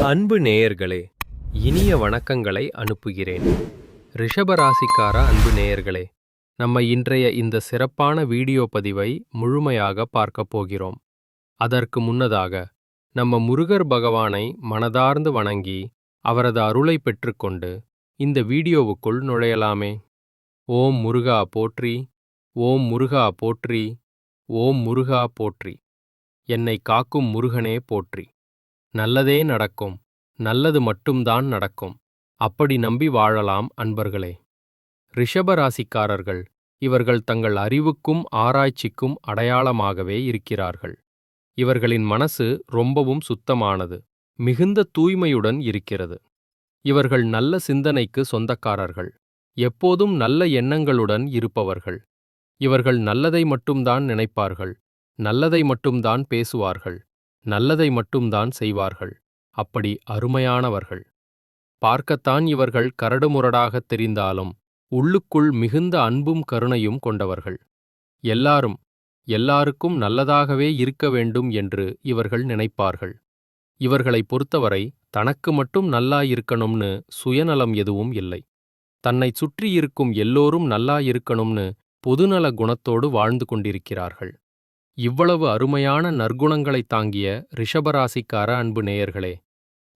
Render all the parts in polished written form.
அன்பு நேயர்களே, இனிய வணக்கங்களை அனுப்புகிறேன். ரிஷபராசிக்கார அன்பு நேயர்களே, நம்ம இன்றைய இந்த சிறப்பான வீடியோ பதிவை முழுமையாக பார்க்கப் போகிறோம். அதற்கு முன்னதாக நம்ம முருகர் பகவானை மனதார்ந்து வணங்கி அவரது அருளை பெற்றுக்கொண்டு இந்த வீடியோவுக்குள் நுழையலாமே. ஓம் முருகா போற்றி, ஓம் முருகா போற்றி, ஓம் முருகா போற்றி. என்னை காக்கும் முருகனே போற்றி. நல்லதே நடக்கும், நல்லது மட்டும்தான் நடக்கும். அப்படி நம்பி வாழலாம் அன்பர்களே. ரிஷபராசிக்காரர்கள் இவர்கள் தங்கள் அறிவுக்கும் ஆராய்ச்சிக்கும் அடையாளமாகவே இருக்கிறார்கள். இவர்களின் மனசு ரொம்பவும் சுத்தமானது, மிகுந்த தூய்மையுடன் இருக்கிறது. இவர்கள் நல்ல சிந்தனைக்கு சொந்தக்காரர்கள், எப்போதும் நல்ல எண்ணங்களுடன் இருப்பவர்கள். இவர்கள் நல்லதை மட்டும்தான் நினைப்பார்கள், நல்லதை மட்டும்தான் பேசுவார்கள், நல்லதை மட்டும்தான் செய்வார்கள். அப்படி அருமையானவர்கள். பார்க்கத்தான் இவர்கள் கரடுமுரடாகத் தெரிந்தாலும் உள்ளுக்குள் மிகுந்த அன்பும் கருணையும் கொண்டவர்கள். எல்லாருக்கும் நல்லதாகவே இருக்க வேண்டும் என்று இவர்கள் நினைப்பார்கள். இவர்களை பொறுத்தவரை தனக்கு மட்டும் நல்லா இருக்கணும்னு சுயநலம் எதுவும் இல்லை. தன்னைச் சுற்றி இருக்கும் எல்லோரும் நல்லா இருக்கணும்னு பொதுநல குணத்தோடு வாழ்ந்து கொண்டிருக்கிறார்கள். இவ்வளவு அருமையான நற்குணங்களைத் தாங்கிய ரிஷபராசிக்கார அன்பு நேயர்களே,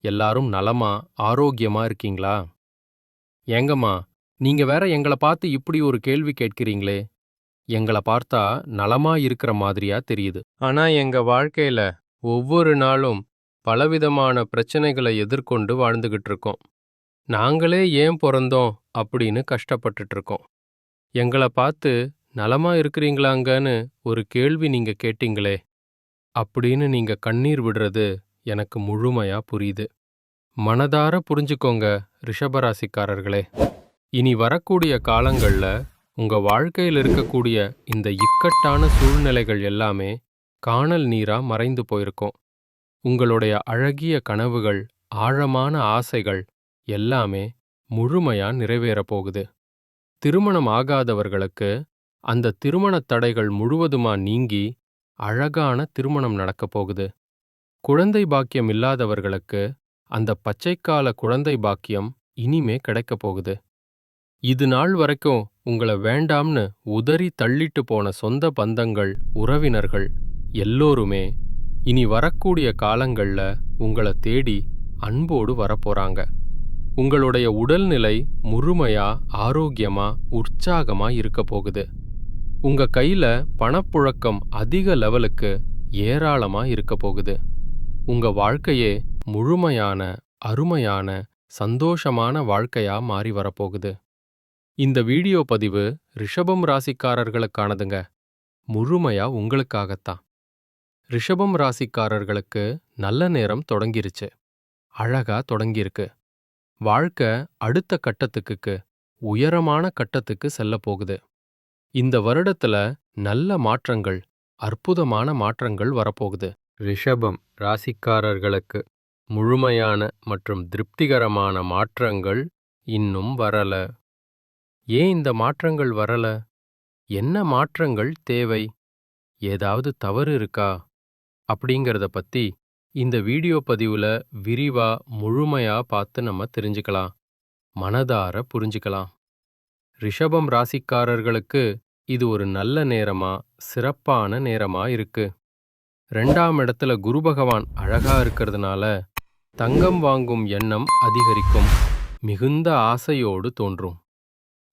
எல்லாரும் நலமா ஆரோக்கியமா இருக்கீங்களா? ஏங்கம்மா, நீங்க வேற எங்கள பார்த்து இப்படி ஒரு கேள்வி கேட்கிறீங்களே. எங்கள பார்த்தா நலமா இருக்கிற மாதிரியா தெரியுது. ஆனா எங்க வாழ்க்கையில ஒவ்வொரு நாளும் பலவிதமான பிரச்சனைகளை எதிர்கொண்டு வாழ்ந்துகிட்டு இருக்கோம். நாங்களே ஏன் பிறந்தோம் அப்படின்னு கஷ்டப்பட்டுட்டு இருக்கோம். எங்கள பார்த்து நலமா இருக்கிறீங்களாங்கன்னு ஒரு கேள்வி நீங்க கேட்டீங்களே அப்படின்னு நீங்க கண்ணீர் விடுறது எனக்கு முழுமையா புரியுது. மனதார புரிஞ்சுக்கோங்க ரிஷபராசிக்காரர்களே. இனி வரக்கூடிய காலங்கள்ல உங்க வாழ்க்கையில் இருக்கக்கூடிய இந்த இக்கட்டான சூழ்நிலைகள் எல்லாமே கானல் நீரா மறைந்து போயிருக்கும். உங்களுடைய அழகிய கனவுகள், ஆழமான ஆசைகள் எல்லாமே முழுமையா நிறைவேறப் போகுது. திருமணம் ஆகாதவர்களுக்கு அந்த திருமணத் தடைகள் முழுவதுமா நீங்கி அழகான திருமணம் நடக்கப் போகுது. குழந்தை பாக்கியம் இல்லாதவர்களுக்கு அந்த பச்சைக்கால குழந்தை பாக்கியம் இனிமே கிடைக்கப் போகுது. இது நாள் வரைக்கும் உங்களை வேண்டாம்னு உதறி தள்ளிட்டு போன சொந்த பந்தங்கள், உறவினர்கள் எல்லோருமே இனி வரக்கூடிய காலங்கள்ல உங்களை தேடி அன்போடு வரப்போறாங்க. உங்களுடைய உடல்நிலை முழுமையா ஆரோக்கியமா உற்சாகமா இருக்க போகுது. உங்க கையில பணப்புழக்கம் அதிக லெவலுக்கு ஏராளமா இருக்க போகுது. உங்க வாழ்க்கையே முழுமையான அருமையான சந்தோஷமான வாழ்க்கையா மாறி வரப்போகுது. இந்த வீடியோ பதிவு ரிஷபம் ராசிக்காரர்களுக்கானதுங்க. முழுமையா உங்களுக்காகத்தான். ரிஷபம் ராசிக்காரர்களுக்கு நல்ல நேரம் தொடங்கிருச்சு. அழகா தொடங்கியிருக்கு. வாழ்க்கை அடுத்த கட்டத்துக்கு உயரமான கட்டத்துக்கு செல்ல போகுது. இந்த வருடத்துல நல்ல மாற்றங்கள், அற்புதமான மாற்றங்கள் வரப்போகுது. ரிஷபம் ராசிக்காரர்களுக்கு முழுமையான மற்றும் திருப்திகரமான மாற்றங்கள் இன்னும் வரல. ஏன் இந்த மாற்றங்கள் வரல? என்ன மாற்றங்கள் தேவை? ஏதாவது தவறு இருக்கா? அப்படிங்கிறத பத்தி இந்த வீடியோ பதிவுல விரிவா முழுமையா பார்த்து நம்ம தெரிஞ்சுக்கலாம், மனதார புரிஞ்சுக்கலாம். ரிஷபம் ராசிக்காரர்களுக்கு இது ஒரு நல்ல நேரமா, சிறப்பான நேரமா இருக்கு. 2ஆம் இடத்துல குரு பகவான் அழகா இருக்கிறதுனால தங்கம் வாங்கும் எண்ணம் அதிகரிக்கும், மிகுந்த ஆசையோடு தோன்றும்.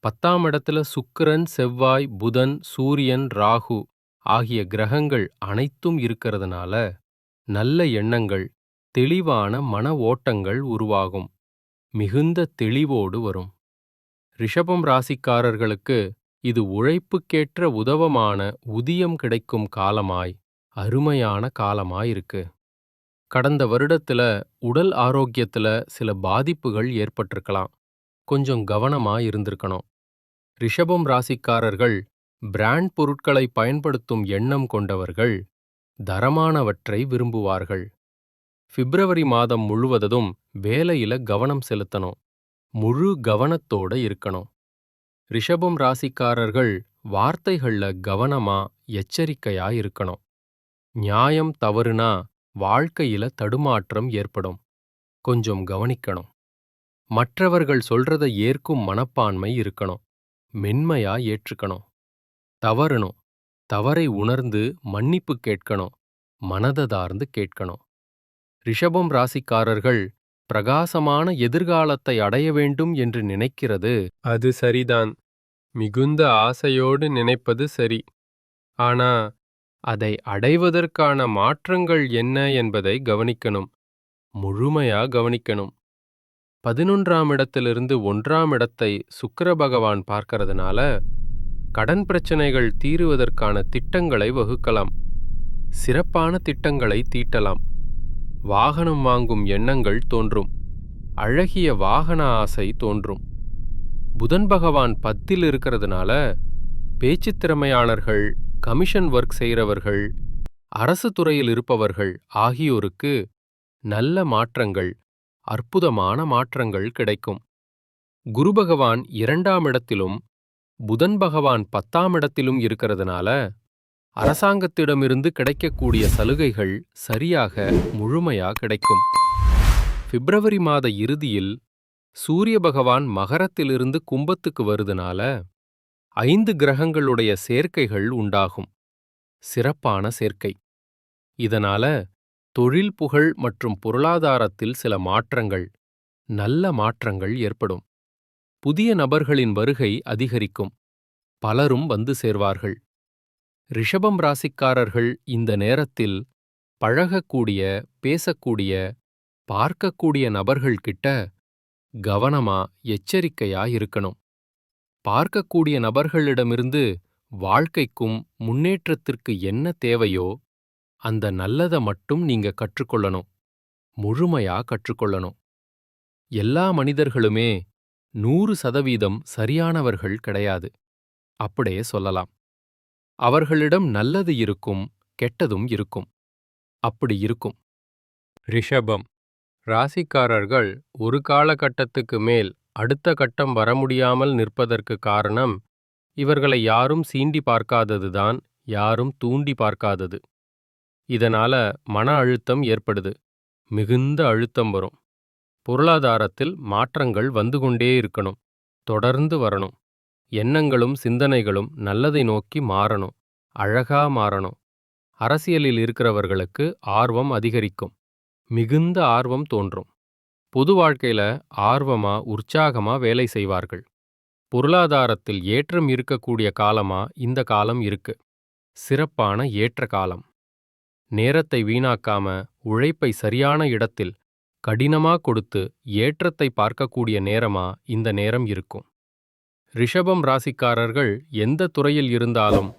10ஆம் இடத்துல சுக்கிரன், செவ்வாய், புதன், சூரியன், ராகு ஆகிய கிரகங்கள் அனைத்தும் இருக்கிறதுனால நல்ல எண்ணங்கள், தெளிவான மன ஓட்டங்கள் உருவாகும், மிகுந்த தெளிவோடு வரும். ரிஷபம் ராசிக்காரர்களுக்கு இது உழைப்புக்கேற்ற உதவமான ஊதியம் கிடைக்கும் காலமாய், அருமையான காலமாயிருக்கு. கடந்த வருடத்துல உடல் ஆரோக்கியத்துல சில பாதிப்புகள் ஏற்பட்டிருக்கலாம். கொஞ்சம் கவனமா இருந்திருக்கணும். ரிஷபம் ராசிக்காரர்கள் பிராண்ட் பொருட்களை பயன்படுத்தும் எண்ணம் கொண்டவர்கள், தரமானவற்றை விரும்புவார்கள். பிப்ரவரி மாதம் முழுவதும் வேலையில கவனம் செலுத்தணும், முழு கவனத்தோட இருக்கணும். ரிஷபம் ராசிக்காரர்கள் வார்த்தைகள்ல கவனமா எச்சரிக்கையா இருக்கணும். நியாயம் தவறுனா வாழ்க்கையில தடுமாற்றம் ஏற்படும். கொஞ்சம் கவனிக்கணும். மற்றவர்கள் சொல்றத ஏற்கும் மனப்பான்மை இருக்கணும். மென்மையா ஏற்றுக்கணும். தவறணும். தவறை உணர்ந்து மன்னிப்பு கேட்கணும். மனததார்ந்து கேட்கணும். ரிஷபம் ராசிக்காரர்கள் பிரகாசமான எதிர்காலத்தை அடைய வேண்டும் என்று நினைக்கிறது அது சரிதான். மிகுந்த ஆசையோடு நினைப்பது சரி. ஆனா அதை அடைவதற்கான மாற்றங்கள் என்ன என்பதை கவனிக்கணும். முழுமையா கவனிக்கணும். 11ஆம் இடத்திலிருந்து 1ஆம் இடத்தை சுக்கிர பகவான் பார்க்கறதுனால கடன் பிரச்சனைகள் தீருவதற்கான திட்டங்களை வகுக்கலாம். சிறப்பான திட்டங்களை தீட்டலாம். வாகனம் வாங்கும் எண்ணங்கள் தோன்றும். அழகிய வாகன ஆசை தோன்றும். புதன் பகவான் 10ல் இருக்கிறதுனால பேச்சுத் திறமையாளர்கள், கமிஷன் ஒர்க் செய்கிறவர்கள், அரசு துறையில் இருப்பவர்கள் ஆகியோருக்கு நல்ல மாற்றங்கள், அற்புதமான மாற்றங்கள் கிடைக்கும். குரு பகவான் 2ஆம் இடத்திலும் புதன் பகவான் 10ஆம் இடத்திலும் இருக்கிறதுனால அரசாங்கத்திடமிருந்து கிடைக்கக்கூடிய சலுகைகள் சரியாக முழுமையா கிடைக்கும். பிப்ரவரி மாத இறுதியில் சூரிய பகவான் மகரத்திலிருந்து கும்பத்துக்கு வருதுனால 5 கிரகங்களுடைய சேர்க்கைகள் உண்டாகும். சிறப்பான சேர்க்கை. இதனால தொழில் புகழ் மற்றும் பொருளாதாரத்தில் சில மாற்றங்கள், நல்ல மாற்றங்கள் ஏற்படும். புதிய நபர்களின் வருகை அதிகரிக்கும். பலரும் வந்து சேர்வார்கள். ரிஷபம் ராசிக்காரர்கள் இந்த நேரத்தில் பழகக்கூடிய, பேசக்கூடிய, பார்க்கக்கூடிய நபர்கள் கிட்ட கவனமா, எச்சரிக்கையா இருக்கணும். பார்க்கக்கூடிய நபர்களிடமிருந்து வாழ்க்கைக்கும் முன்னேற்றத்திற்கு என்ன தேவையோ அந்த நல்லத மட்டும் நீங்க கற்றுக்கொள்ளணும். முழுமையா கற்றுக்கொள்ளணும். எல்லா மனிதர்களுமே 100% சரியானவர்கள் கிடையாது. அப்படியே சொல்லலாம். அவர்களிடம் நல்லது இருக்கும், கெட்டதும் இருக்கும். அப்படி இருக்கும். ரிஷபம் ராசிக்காரர்கள் ஒரு காலகட்டத்துக்கு மேல் அடுத்த கட்டம் வர முடியாமல் நிற்பதற்கு காரணம் இவர்களை யாரும் சீண்டி பார்க்காததுதான், யாரும் தூண்டி பார்க்காதது. இதனால மன அழுத்தம் ஏற்படுது. மிகுந்த அழுத்தம் வரும். பொருளாதாரத்தில் மாற்றங்கள் வந்து கொண்டே இருக்கணும். தொடர்ந்து வரணும். எண்ணங்களும் சிந்தனைகளும் நல்லதை நோக்கி மாறணும். அழகா மாறணும். அரசியலில் இருக்கிறவர்களுக்கு ஆர்வம் அதிகரிக்கும். மிகுந்த ஆர்வம் தோன்றும். பொது வாழ்க்கையில ஆர்வமா, உற்சாகமா வேலை செய்வார்கள். பொருளாதாரத்தில் ஏற்றம் இருக்கக்கூடிய காலமா இந்த காலம் இருக்கு. சிறப்பான ஏற்ற காலம். நேரத்தை வீணாக்காம உழைப்பை சரியான இடத்தில் கடினமா கொடுத்து ஏற்றத்தை பார்க்கக்கூடிய நேரமா இந்த நேரம் இருக்கும். ரிஷபம் ராசிக்காரர்கள் எந்த துறையில் இருந்தாலும்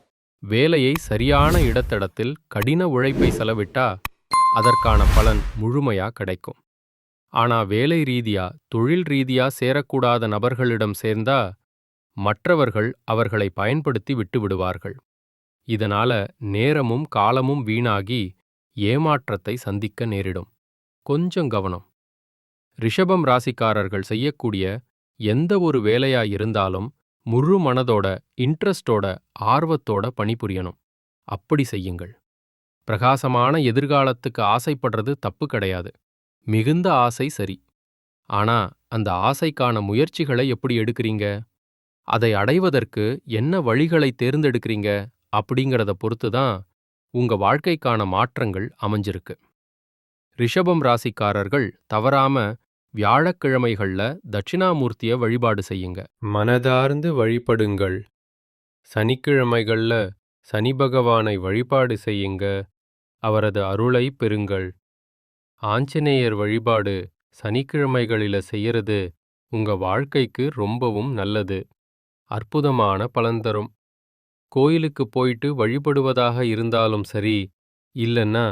வேலையை சரியான இடத்திடத்தில் கடின உழைப்பை செலவிட்டா அதற்கான பலன் முழுமையா கிடைக்கும். ஆனா வேலை ரீதியா, தொழில் ரீதியா சேரக்கூடாத நபர்களிடம் சேர்ந்தா மற்றவர்கள் அவர்களை பயன்படுத்தி விட்டுவிடுவார்கள். இதனால நேரமும் காலமும் வீணாகி ஏமாற்றத்தை சந்திக்க நேரிடும். கொஞ்சம் கவனம். ரிஷபம் ராசிக்காரர்கள் செய்யக்கூடிய எந்த ஒரு வேலையா இருந்தாலும் முழு மனதோட, இன்ட்ரெஸ்டோட, ஆர்வத்தோட பணிபுரியணும். அப்படி செய்யுங்கள். பிரகாசமான எதிர்காலத்துக்கு ஆசைப்படுறது தப்பு கிடையாது. மிகுந்த ஆசை சரி. ஆனா அந்த ஆசைக்கான முயற்சிகளை எப்படி எடுக்கிறீங்க? அதை அடைவதற்கு என்ன வழிகளை தேர்ந்தெடுக்கிறீங்க அப்படிங்கிறத பொறுத்து தான் உங்க வாழ்க்கைக்கான மாற்றங்கள் அமைஞ்சிருக்கு. ரிஷபம் ராசிக்காரர்கள் தவறாம வியாழக்கிழமைகள்ல தட்சிணாமூர்த்திய வழிபாடு செய்யுங்க. மனதார்ந்து வழிபடுங்கள். சனிக்கிழமைகள்ல சனி பகவானை வழிபாடு செய்யுங்க. அவரது அருளை பெறுங்கள். ஆஞ்சநேயர் வழிபாடு சனிக்கிழமைகளில செய்யறது உங்க வாழ்க்கைக்கு ரொம்பவும் நல்லது. அற்புதமான பலன் தரும். கோயிலுக்கு போயிட்டு வழிபடுவதாக இருந்தாலும் சரி, இல்லைன்னா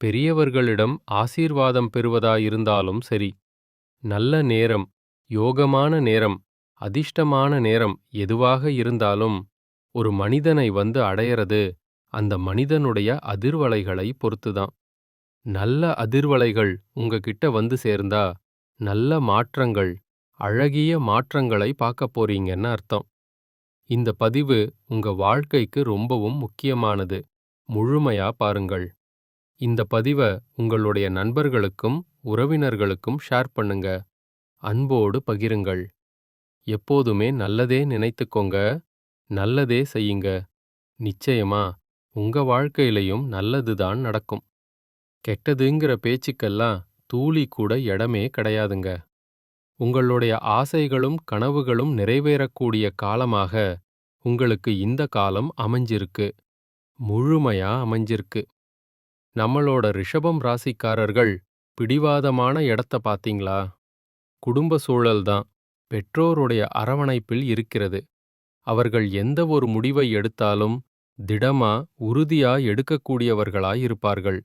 பெரியவர்களிடம் ஆசீர்வாதம் பெறுவதா இருந்தாலும் சரி, நல்ல நேரம், யோகமான நேரம், அதிர்ஷ்டமான நேரம் எதுவாக இருந்தாலும் ஒரு மனிதனை வந்து அடையறது அந்த மனிதனுடைய அதிர்வலைகளை பொறுத்துதான். நல்ல அதிர்வலைகள் உங்ககிட்ட வந்து சேர்ந்தா நல்ல மாற்றங்கள், அழகிய மாற்றங்களை பார்க்க போறீங்கன்னு அர்த்தம். இந்த பதிவு உங்க வாழ்க்கைக்கு ரொம்பவும் முக்கியமானது. முழுமையா பாருங்கள். இந்த பதிவை உங்களுடைய நண்பர்களுக்கும் உறவினர்களுக்கும் ஷேர் பண்ணுங்க. அன்போடு பகிருங்கள். எப்போதுமே நல்லதே நினைத்துக்கோங்க, நல்லதே செய்யுங்க. நிச்சயமா உங்க வாழ்க்கையிலையும் நல்லதுதான் நடக்கும். கெட்டதுங்கிற பேச்சுக்கெல்லாம் தூளி கூட இடமே கிடையாதுங்க. உங்களுடைய ஆசைகளும் கனவுகளும் நிறைவேறக்கூடிய காலமாக உங்களுக்கு இந்த காலம் அமைஞ்சிருக்கு. முழுமையா அமைஞ்சிருக்கு. நம்மளோட ரிஷபம் ராசிக்காரர்கள் பிடிவாதமான இடத்த பாத்தீங்களா? குடும்ப சூழல்தான் பெற்றோருடைய அரவணைப்பில் இருக்கிறது. அவர்கள் எந்த ஒரு முடிவை எடுத்தாலும் திடமா, உறுதியா எடுக்கக்கூடியவர்களாய் இருப்பார்கள்.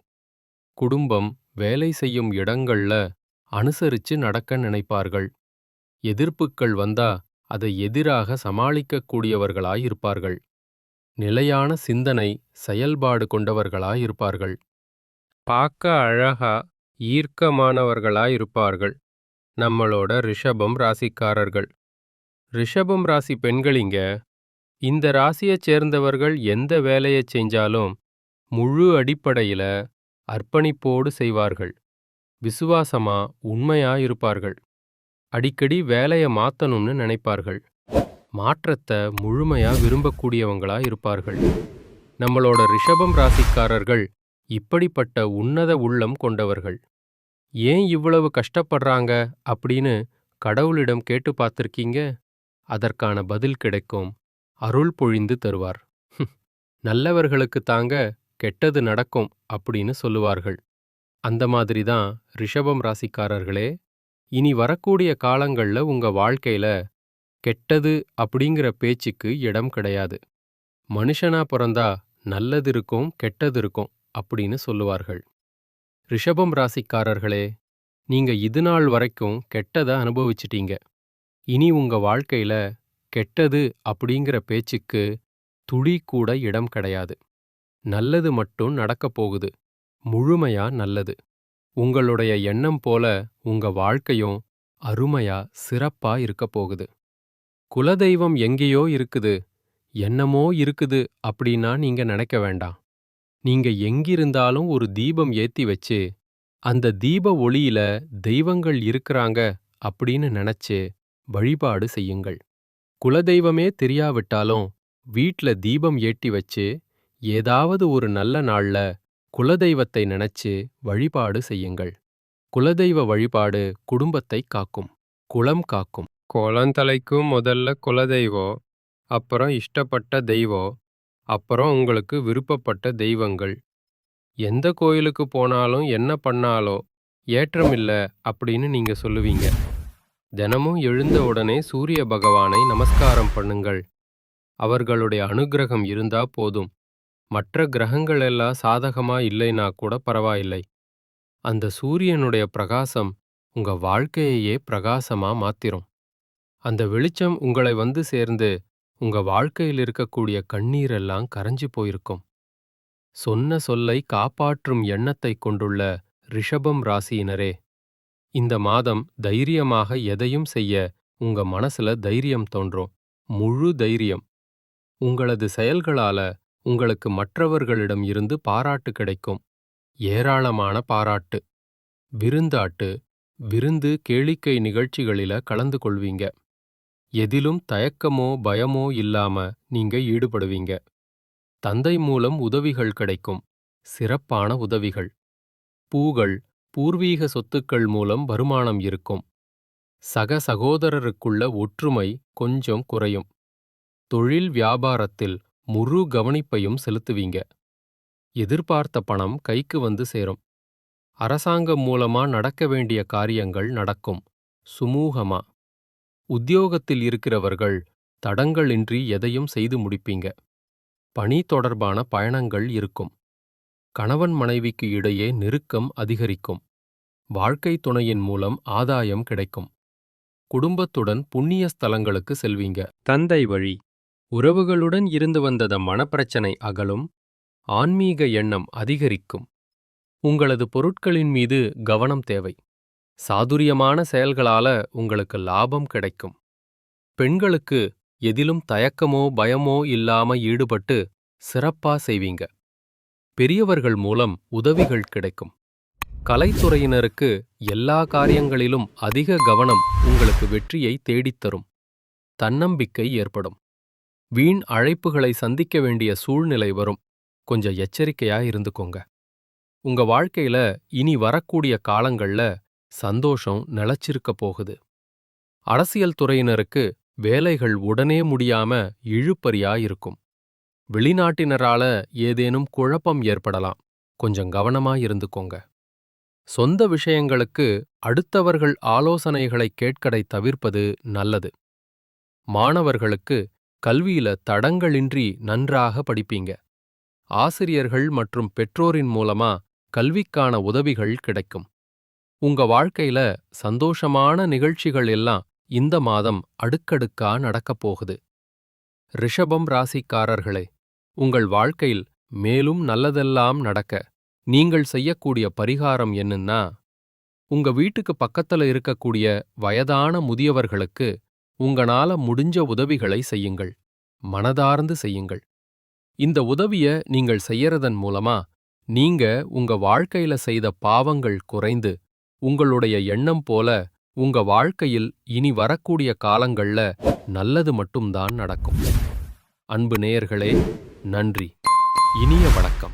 குடும்பம், வேலை செய்யும் இடங்கள்ல அனுசரிச்சு நடக்க நினைப்பார்கள். எதிர்ப்புக்கள் வந்தா அதை எதிராக சமாளிக்கக்கூடியவர்களாயிருப்பார்கள். நிலையான சிந்தனை, செயல்பாடு கொண்டவர்களாயிருப்பார்கள். பார்க்க அழகா, ஈர்க்கமானவர்களாயிருப்பார்கள். நம்மளோட ரிஷபம் ராசிக்காரர்கள். ரிஷபம் ராசி பெண்களிங்க, இந்த ராசியைச் சேர்ந்தவர்கள் எந்த வேலையைச் செஞ்சாலும் முழு அடிப்படையில அர்ப்பணிப்போடு செய்வார்கள். விசுவாசமா, உண்மையா இருப்பார்கள். அடிக்கடி வேலைய மாத்தணும்னு நினைப்பார்கள். மாற்றத்தை முழுமையா விரும்பக்கூடியவங்களா இருப்பார்கள். நம்மளோட ரிஷபம் ராசிக்காரர்கள் இப்படிப்பட்ட உன்னத உள்ளம் கொண்டவர்கள். ஏன் இவ்வளவு கஷ்டப்படுறாங்க அப்படின்னு கடவுளிடம் கேட்டு பார்த்திருக்கீங்க? அதற்கான பதில் கிடைக்கும். அருள் பொழிந்து தருவார். நல்லவர்களுக்கு தாங்க கெட்டது நடக்கும் அப்படின்னு சொல்லுவார்கள். அந்த மாதிரி தான் ரிஷபம் ராசிக்காரர்களே, இனி வரக்கூடிய காலங்கள்ல உங்க வாழ்க்கையில கெட்டது அப்படிங்கிற பேச்சுக்கு இடம் கிடையாது. மனுஷனா பிறந்தா நல்லது இருக்கும், கெட்டது இருக்கும் அப்படின்னு சொல்லுவார்கள். ரிஷபம் ராசிக்காரர்களே, நீங்க இதுநாள் வரைக்கும் கெட்டத அனுபவிச்சிட்டீங்க. இனி உங்க வாழ்க்கையில கெட்டது அப்படிங்கிற பேச்சுக்கு துளி கூட இடம் கிடையாது. நல்லது மட்டும் நடக்கப் போகுது. முழுமையா நல்லது. உங்களுடைய எண்ணம் போல உங்க வாழ்க்கையும் அருமையா, சிறப்பா இருக்கப் போகுது. குலதெய்வம் எங்கேயோ இருக்குது, என்னமோ இருக்குது அப்படின்னா நீங்க நினைக்க வேண்டாம். நீங்க எங்கிருந்தாலும் ஒரு தீபம் ஏத்தி வச்சு, அந்த தீப ஒளியில தெய்வங்கள் இருக்கிறாங்க அப்படின்னு நினைச்சு வழிபாடு செய்யுங்கள். குலதெய்வமே தெரியாவிட்டாலும் வீட்ல தீபம் ஏற்றி வச்சு, ஏதாவது ஒரு நல்ல நாள்ல குலதெய்வத்தை நினைச்சு வழிபாடு செய்யுங்கள். குலதெய்வ வழிபாடு குடும்பத்தை காக்கும், குலம் காக்கும். குளந்தலைக்கும் முதல்ல குலதெய்வம், அப்புறம் இஷ்டப்பட்ட தெய்வம், அப்புறம் உங்களுக்கு விருப்பப்பட்ட தெய்வங்கள். எந்த கோயிலுக்கு போனாலும் என்ன பண்ணாலும் ஏற்றமில்ல அப்படின்னு நீங்க சொல்லுவீங்க. தினமும் எழுந்த உடனே சூரிய பகவானை நமஸ்காரம் பண்ணுங்கள். அவர்களுடைய அனுக்கிரகம் இருந்தா போதும். மற்ற கிரகங்கள் எல்லாம் சாதகமா இல்லைனா கூட பரவாயில்லை. அந்த சூரியனுடைய பிரகாசம் உங்க வாழ்க்கையையே பிரகாசமா மாத்திரும். அந்த வெளிச்சம் உங்களை வந்து சேர்ந்து உங்க வாழ்க்கையில் இருக்கக்கூடிய கண்ணீரெல்லாம் கரைஞ்சு போயிருக்கும். சொன்ன சொல்லை காப்பாற்றும் எண்ணத்தைக் கொண்டுள்ள ரிஷபம் ராசியினரே, இந்த மாதம் தைரியமாக எதையும் செய்ய உங்க மனசுல தைரியம் தோன்றும். முழு தைரியம். உங்களது செயல்களால உங்களுக்கு மற்றவர்களிடம் இருந்து பாராட்டு கிடைக்கும். ஏராளமான பாராட்டு. விருந்தாட்டு, விருந்து, கேளிக்கை நிகழ்ச்சிகளில கலந்து கொள்வீங்க. எதிலும் தயக்கமோ பயமோ இல்லாம நீங்க ஈடுபடுவீங்க. தந்தை மூலம் உதவிகள் கிடைக்கும். சிறப்பான உதவிகள். பூகள், பூர்வீக சொத்துக்கள் மூலம் வருமானம் இருக்கும். சக சகோதரருக்குள்ள ஒற்றுமை கொஞ்சம் குறையும். தொழில் வியாபாரத்தில் முழு கவனிப்பையும் செலுத்துவீங்க. எதிர்பார்த்த பணம் கைக்கு வந்து சேரும். அரசாங்கம் மூலமா நடக்க வேண்டிய காரியங்கள் நடக்கும், சுமூகமா. உத்தியோகத்தில் இருக்கிறவர்கள் தடங்களின்றி எதையும் செய்து முடிப்பீங்க. பணி தொடர்பான பயணங்கள் இருக்கும். கணவன் மனைவிக்கு இடையே நெருக்கம் அதிகரிக்கும். வாழ்க்கை துணையின் மூலம் ஆதாயம் கிடைக்கும். குடும்பத்துடன் புண்ணிய ஸ்தலங்களுக்கு செல்வீங்க. தந்தை வழி உறவுகளுடன் இருந்து வந்த மனப்பிரச்சனை அகலும். ஆன்மீக எண்ணம் அதிகரிக்கும். உங்களது பொருட்களின் மீது கவனம் தேவை. சாதுரியமான செயல்களால உங்களுக்கு லாபம் கிடைக்கும். பெண்களுக்கு எதிலும் தயக்கமோ பயமோ இல்லாம ஈடுபட்டு சிறப்பா செய்வீங்க. பெரியவர்கள் மூலம் உதவிகள் கிடைக்கும். கலைத்துறையினருக்கு எல்லா காரியங்களிலும் அதிக கவனம் உங்களுக்கு வெற்றியை தேடித்தரும். தன்னம்பிக்கை ஏற்படும். வீண் அழைப்புகளை சந்திக்க வேண்டிய சூழ்நிலை வரும். கொஞ்சம் எச்சரிக்கையா இருந்துக்கோங்க. உங்க வாழ்க்கையில இனி வரக்கூடிய காலங்கள்ல சந்தோஷம் நிலைச்சிருக்க போகுது. அரசியல் துறையினருக்கு வேலைகள் உடனே முடியாம இழுபறியா இருக்கும். வெளிநாட்டினரால ஏதேனும் குழப்பம் ஏற்படலாம். கொஞ்சம் கவனமா இருந்துக்கோங்க. சொந்த விஷயங்களுக்கு அடுத்தவர்கள் ஆலோசனைகளை கேட்கதை தவிர்ப்பது நல்லது. மாணவர்களுக்கு கல்வியில தடங்களின்றி நன்றாக படிப்பீங்க. ஆசிரியர்கள் மற்றும் பெற்றோரின் மூலமா கல்விக்கான உதவிகள் கிடைக்கும். உங்க வாழ்க்கையில சந்தோஷமான நிகழ்ச்சிகள் எல்லாம் இந்த மாதம் அடுக்கடுக்கா நடக்கப் போகுது. ரிஷபம் ராசிக்காரர்களே, உங்கள் வாழ்க்கையில் மேலும் நல்லதெல்லாம் நடக்க நீங்கள் செய்யக்கூடிய பரிகாரம் என்னன்னா, உங்க வீட்டுக்கு பக்கத்துல இருக்கக்கூடிய வயதான முதியவர்களுக்கு உங்களால முடிஞ்ச உதவிகளை செய்யுங்கள். மனதார்ந்து செய்யுங்கள். இந்த உதவிய நீங்கள் செய்யறதன் மூலமா நீங்க உங்க வாழ்க்கையில செய்த பாவங்கள் குறைந்து உங்களுடைய எண்ணம் போல உங்க வாழ்க்கையில் இனி வரக்கூடிய காலங்கள்ல நல்லது மட்டும்தான் நடக்கும். அன்பு நேயர்களே, நன்றி. இனிய வணக்கம்.